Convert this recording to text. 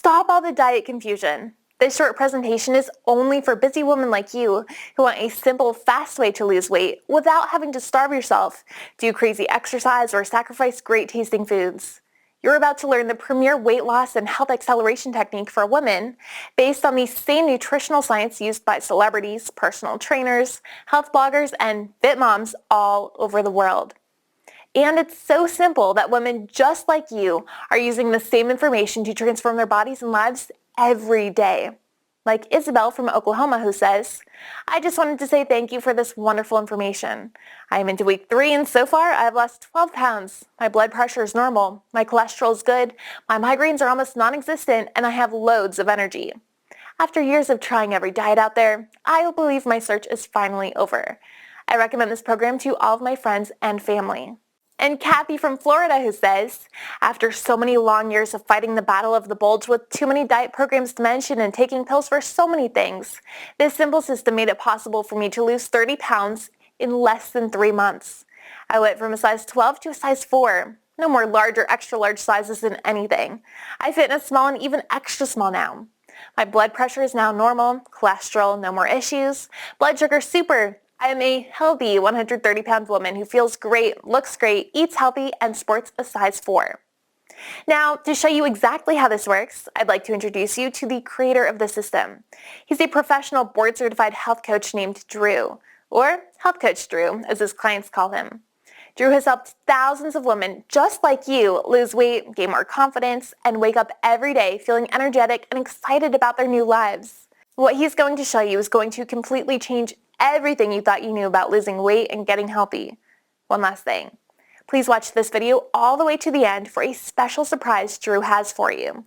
Stop all the diet confusion. This short presentation is only for busy women like you who want a simple, fast way to lose weight without having to starve yourself, do crazy exercise, or sacrifice great tasting foods. You're about to learn the premier weight loss and health acceleration technique for women based on the same nutritional science used by celebrities, personal trainers, health bloggers, and fit moms all over the world. And it's so simple that women just like you are using the same information to transform their bodies and lives every day. Like Isabel from Oklahoma, who says, "I just wanted to say thank you for this wonderful information. I am into week 3 and so far I've lost 12 pounds. My blood pressure is normal. My cholesterol is good. My migraines are almost non-existent and I have loads of energy. After years of trying every diet out there, I believe my search is finally over. I recommend this program to all of my friends and family." And Kathy from Florida, who says, "After so many long years of fighting the battle of the bulge with too many diet programs to mention and taking pills for so many things, this simple system made it possible for me to lose 30 pounds in less than 3 months. I went from a size 12 to a size 4. No more large or extra large sizes in anything. I fit in a small and even extra small now. My blood pressure is now normal, cholesterol, no more issues, blood sugar super. I am a healthy 130-pound woman who feels great, looks great, eats healthy, and sports a size 4. Now, to show you exactly how this works, I'd like to introduce you to the creator of the system. He's a professional board-certified health coach named Drew, or Health Coach Drew, as his clients call him. Drew has helped thousands of women just like you lose weight, gain more confidence, and wake up every day feeling energetic and excited about their new lives. What he's going to show you is going to completely change everything you thought you knew about losing weight and getting healthy. One last thing. Please watch this video all the way to the end for a special surprise Drew has for you.